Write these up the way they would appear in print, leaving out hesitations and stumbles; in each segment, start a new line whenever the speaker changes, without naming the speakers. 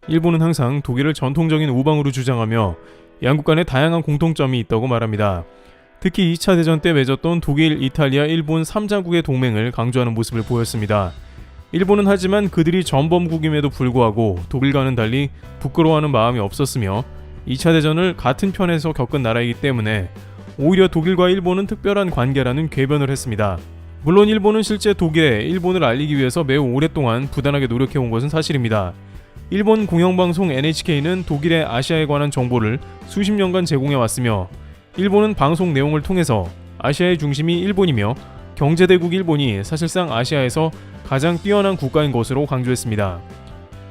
일본은 항상 독일을 전통적인 우방으로 주장하며 양국 간에 다양한 공통점이 있다고 말합니다. 특히 2차 대전 때 맺었던 독일, 이탈리아, 일본 3자국의 동맹을 강조하는 모습을 보였습니다. 일본은 하지만 그들이 전범국임에도 불구하고 독일과는 달리 부끄러워하는 마음이 없었으며 2차 대전을 같은 편에서 겪은 나라이기 때문에 오히려 독일과 일본은 특별한 관계라는 궤변을 했습니다. 물론 일본은 실제 독일에 일본을 알리기 위해서 매우 오랫동안 부단하게 노력해온 것은 사실입니다. 일본 공영방송 NHK는 독일의 아시아에 관한 정보를 수십 년간 제공해왔으며 일본은 방송 내용을 통해서 아시아의 중심이 일본이며 경제대국 일본이 사실상 아시아에서 가장 뛰어난 국가인 것으로 강조했습니다.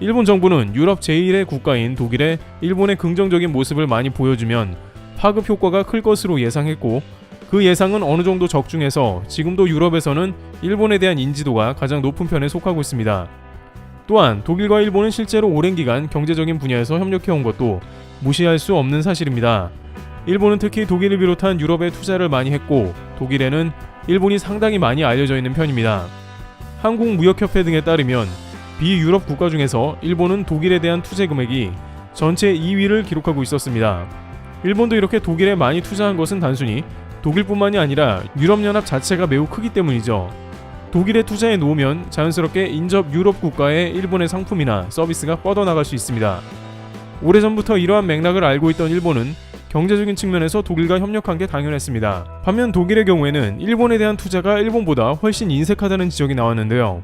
일본 정부는 유럽 제1의 국가인 독일에 일본의 긍정적인 모습을 많이 보여주면 파급 효과가 클 것으로 예상했고 그 예상은 어느 정도 적중해서 지금도 유럽에서는 일본에 대한 인지도가 가장 높은 편에 속하고 있습니다. 또한 독일과 일본은 실제로 오랜 기간 경제적인 분야에서 협력해온 것도 무시할 수 없는 사실입니다. 일본은 특히 독일을 비롯한 유럽에 투자를 많이 했고 독일에는 일본이 상당히 많이 알려져 있는 편입니다. 한국무역협회 등에 따르면 비유럽 국가 중에서 일본은 독일에 대한 투자 금액이 전체 2위를 기록하고 있었습니다. 일본도 이렇게 독일에 많이 투자한 것은 단순히 독일뿐만이 아니라 유럽연합 자체가 매우 크기 때문이죠. 독일에 투자해 놓으면 자연스럽게 인접 유럽 국가의 일본의 상품이나 서비스가 뻗어나갈 수 있습니다. 오래전부터 이러한 맥락을 알고 있던 일본은 경제적인 측면에서 독일과 협력한 게 당연했습니다. 반면 독일의 경우에는 일본에 대한 투자가 일본보다 훨씬 인색하다는 지적이 나왔는데요.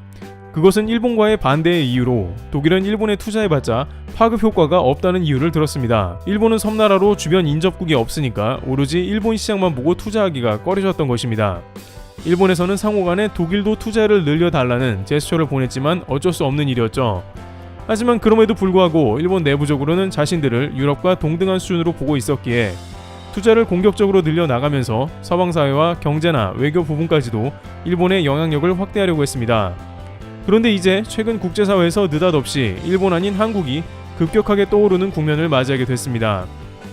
그것은 일본과의 반대의 이유로 독일은 일본에 투자해봤자 파급 효과가 없다는 이유를 들었습니다. 일본은 섬나라로 주변 인접국이 없으니까 오로지 일본 시장만 보고 투자하기가 꺼려졌던 것입니다. 일본에서는 상호간에 독일도 투자를 늘려달라는 제스처를 보냈지만 어쩔 수 없는 일이었죠. 하지만 그럼에도 불구하고 일본 내부적으로는 자신들을 유럽과 동등한 수준으로 보고 있었기에 투자를 공격적으로 늘려나가면서 서방사회와 경제나 외교 부분까지도 일본의 영향력을 확대하려고 했습니다. 그런데 이제 최근 국제사회에서 느닷없이 일본 아닌 한국이 급격하게 떠오르는 국면을 맞이하게 됐습니다.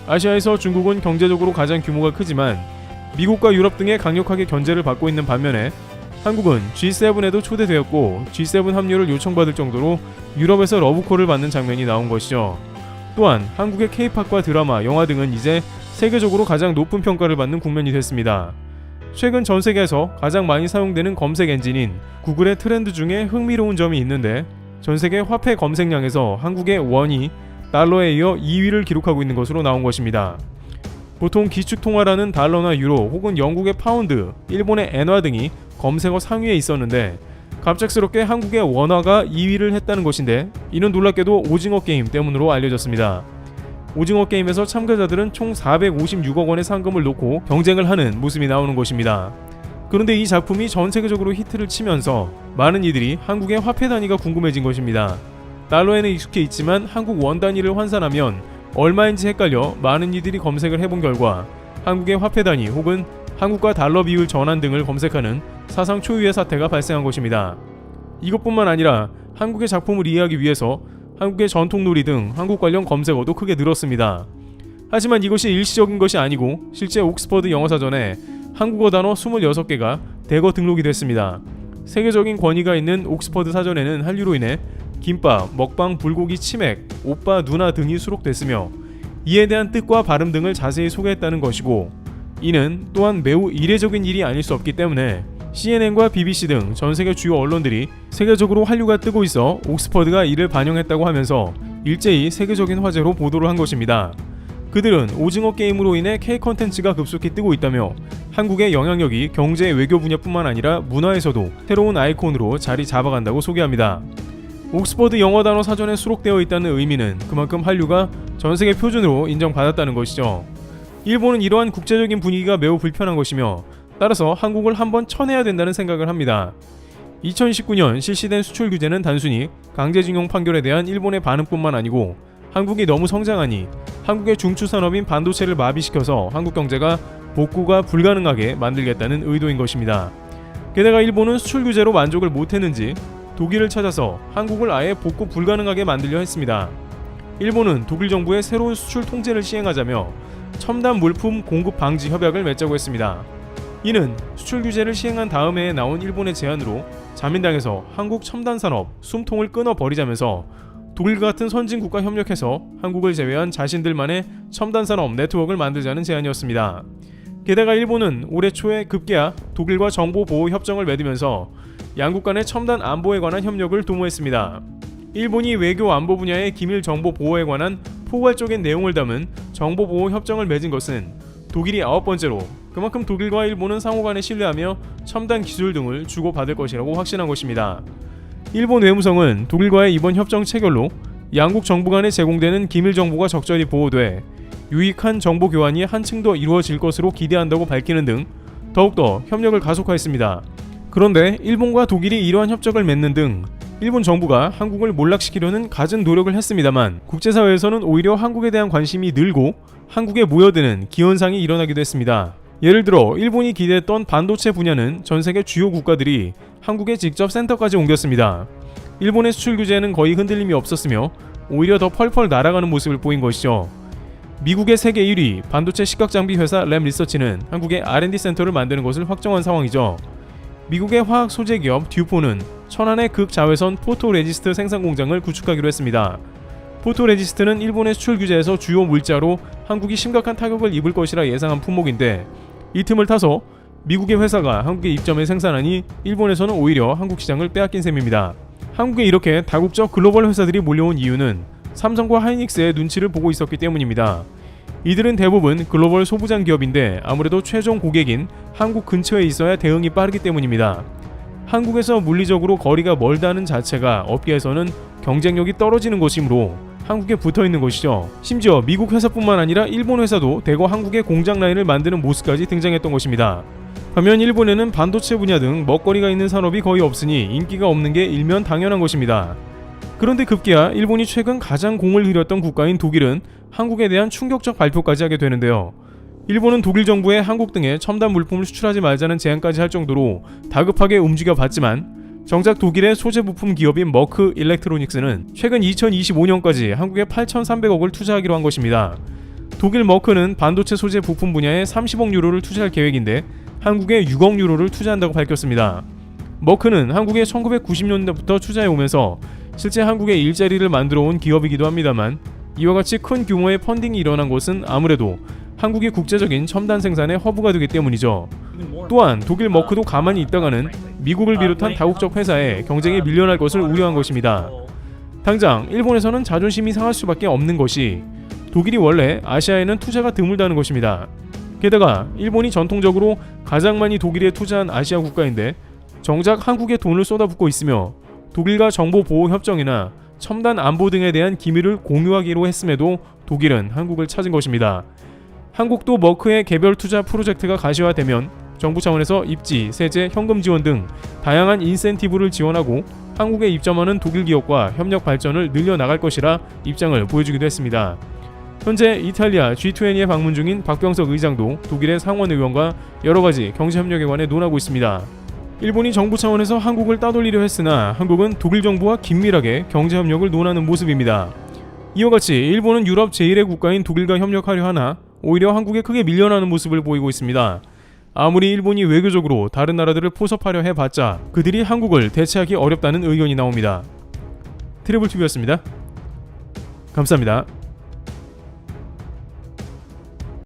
아시아에서 중국은 경제적으로 가장 규모가 크지만 미국과 유럽 등의 강력하게 견제를 받고 있는 반면에 한국은 G7에도 초대되었고 G7 합류를 요청받을 정도로 유럽에서 러브콜을 받는 장면이 나온 것이죠. 또한 한국의 K-팝과 드라마, 영화 등은 이제 세계적으로 가장 높은 평가를 받는 국면이 됐습니다. 최근 전 세계에서 가장 많이 사용되는 검색 엔진인 구글의 트렌드 중에 흥미로운 점이 있는데 전 세계 화폐 검색량에서 한국의 원이 달러에 이어 2위를 기록하고 있는 것으로 나온 것입니다. 보통 기축통화라는 달러나 유로 혹은 영국의 파운드, 일본의 엔화 등이 검색어 상위에 있었는데 갑작스럽게 한국의 원화가 2위를 했다는 것인데 이는 놀랍게도 오징어 게임 때문으로 알려졌습니다. 오징어 게임에서 참가자들은 총 456억 원의 상금을 놓고 경쟁을 하는 모습이 나오는 것입니다. 그런데 이 작품이 전 세계적으로 히트를 치면서 많은 이들이 한국의 화폐 단위가 궁금해진 것입니다. 달러에는 익숙해 있지만 한국 원 단위를 환산하면 얼마인지 헷갈려 많은 이들이 검색을 해본 결과 한국의 화폐 단위 혹은 한국과 달러 비율 전환 등을 검색하는 사상 초유의 사태가 발생한 것입니다. 이것뿐만 아니라 한국의 작품을 이해하기 위해서 한국의 전통놀이 등 한국 관련 검색어도 크게 늘었습니다. 하지만 이것이 일시적인 것이 아니고 실제 옥스퍼드 영어사전에 한국어 단어 26개가 대거 등록이 됐습니다. 세계적인 권위가 있는 옥스퍼드 사전에는 한류로 인해 김밥, 먹방, 불고기, 치맥, 오빠, 누나 등이 수록됐으며 이에 대한 뜻과 발음 등을 자세히 소개했다는 것이고 이는 또한 매우 이례적인 일이 아닐 수 없기 때문에 CNN과 BBC 등 전세계 주요 언론들이 세계적으로 한류가 뜨고 있어 옥스퍼드가 이를 반영했다고 하면서 일제히 세계적인 화제로 보도를 한 것입니다. 그들은 오징어 게임으로 인해 K-컨텐츠가 급속히 뜨고 있다며 한국의 영향력이 경제 외교 분야뿐만 아니라 문화에서도 새로운 아이콘으로 자리 잡아간다고 소개합니다. 옥스퍼드 영어 단어 사전에 수록되어 있다는 의미는 그만큼 한류가 전세계 표준으로 인정받았다는 것이죠. 일본은 이러한 국제적인 분위기가 매우 불편한 것이며 따라서 한국을 한번 쳐내야 된다는 생각을 합니다. 2019년 실시된 수출 규제는 단순히 강제징용 판결에 대한 일본의 반응뿐만 아니고 한국이 너무 성장하니 한국의 중추산업인 반도체를 마비시켜서 한국 경제가 복구가 불가능하게 만들겠다는 의도인 것입니다. 게다가 일본은 수출 규제로 만족을 못했는지 독일을 찾아서 한국을 아예 복구 불가능하게 만들려 했습니다. 일본은 독일 정부의 새로운 수출 통제를 시행하자며 첨단 물품 공급 방지 협약을 맺자고 했습니다. 이는 수출 규제를 시행한 다음에 나온 일본의 제안으로 자민당에서 한국 첨단 산업 숨통을 끊어버리자면서 독일과 같은 선진국과 협력해서 한국을 제외한 자신들만의 첨단산업 네트워크를 만들자는 제안이었습니다. 게다가 일본은 올해 초에 급기야 독일과 정보보호협정을 맺으면서 양국 간의 첨단 안보에 관한 협력을 도모했습니다. 일본이 외교 안보 분야의 기밀 정보 보호에 관한 포괄적인 내용을 담은 정보보호협정을 맺은 것은 독일이 9번째로, 그만큼 독일과 일본은 상호간에 신뢰하며 첨단 기술 등을 주고받을 것이라고 확신한 것입니다. 일본 외무성은 독일과의 이번 협정 체결로 양국 정부 간에 제공되는 기밀 정보가 적절히 보호돼 유익한 정보 교환이 한층 더 이루어질 것으로 기대한다고 밝히는 등 더욱더 협력을 가속화했습니다. 그런데 일본과 독일이 이러한 협정을 맺는 등 일본 정부가 한국을 몰락시키려는 갖은 노력을 했습니다만 국제사회에서는 오히려 한국에 대한 관심이 늘고 한국에 모여드는 기현상이 일어나기도 했습니다. 예를 들어 일본이 기대했던 반도체 분야는 전세계 주요 국가들이 한국에 직접 센터까지 옮겼습니다. 일본의 수출 규제에는 거의 흔들림이 없었으며 오히려 더 펄펄 날아가는 모습을 보인 것이죠. 미국의 세계 1위 반도체 시각장비 회사 램리서치는 한국에 R&D 센터를 만드는 것을 확정한 상황이죠. 미국의 화학 소재 기업 듀포는 천안의 극자외선 포토레지스트 생산 공장을 구축하기로 했습니다. 포토레지스트는 일본의 수출 규제에서 주요 물자로 한국이 심각한 타격을 입을 것이라 예상한 품목인데 이 틈을 타서 미국의 회사가 한국에 입점해 생산하니 일본에서는 오히려 한국 시장을 빼앗긴 셈입니다. 한국에 이렇게 다국적 글로벌 회사들이 몰려온 이유는 삼성과 하이닉스의 눈치를 보고 있었기 때문입니다. 이들은 대부분 글로벌 소부장 기업인데 아무래도 최종 고객인 한국 근처에 있어야 대응이 빠르기 때문입니다. 한국에서 물리적으로 거리가 멀다는 자체가 업계에서는 경쟁력이 떨어지는 것이므로 한국에 붙어있는 것이죠. 심지어 미국 회사뿐만 아니라 일본 회사도 대거 한국에 공장 라인을 만드는 모습까지 등장했던 것입니다. 반면 일본에는 반도체 분야 등 먹거리가 있는 산업이 거의 없으니 인기가 없는 게 일면 당연한 것입니다. 그런데 급기야 일본이 최근 가장 공을 들였던 국가인 독일은 한국에 대한 충격적 발표까지 하게 되는데요. 일본은 독일 정부에 한국 등의 첨단 물품을 수출하지 말자는 제안까지 할 정도로 다급하게 움직여 봤지만 정작 독일의 소재 부품 기업인 머크 일렉트로닉스는 최근 2025년까지 한국에 8,300억을 투자하기로 한 것입니다. 독일 머크는 반도체 소재 부품 분야에 30억 유로를 투자할 계획인데 한국에 6억 유로를 투자한다고 밝혔습니다. 머크는 한국에 1990년대부터 투자해 오면서 실제 한국에 일자리를 만들어 온 기업이기도 합니다만 이와 같이 큰 규모의 펀딩이 일어난 것은 아무래도 한국의 국제적인 첨단 생산의 허브가 되기 때문이죠. 또한 독일 머크도 가만히 있다가는 미국을 비롯한 다국적 회사에 경쟁에 밀려날 것을 우려한 것입니다. 당장 일본에서는 자존심이 상할 수밖에 없는 것이 독일이 원래 아시아에는 투자가 드물다는 것입니다. 게다가 일본이 전통적으로 가장 많이 독일에 투자한 아시아 국가인데 정작 한국에 돈을 쏟아붓고 있으며 독일과 정보보호협정이나 첨단 안보 등에 대한 기밀을 공유하기로 했음에도 독일은 한국을 찾은 것입니다. 한국도 머크의 개별 투자 프로젝트가 가시화되면 정부 차원에서 입지, 세제, 현금 지원 등 다양한 인센티브를 지원하고 한국에 입점하는 독일 기업과 협력 발전을 늘려나갈 것이라 입장을 보여주기도 했습니다. 현재 이탈리아 G20에 방문 중인 박병석 의장도 독일의 상원 의원과 여러가지 경제협력에 관해 논하고 있습니다. 일본이 정부 차원에서 한국을 따돌리려 했으나 한국은 독일 정부와 긴밀하게 경제협력을 논하는 모습입니다. 이와 같이 일본은 유럽 제1의 국가인 독일과 협력하려 하나 오히려 한국에 크게 밀려나는 모습을 보이고 있습니다. 아무리 일본이 외교적으로 다른 나라들을 포섭하려 해봤자 그들이 한국을 대체하기 어렵다는 의견이 나옵니다. 트래블TV였습니다. 감사합니다.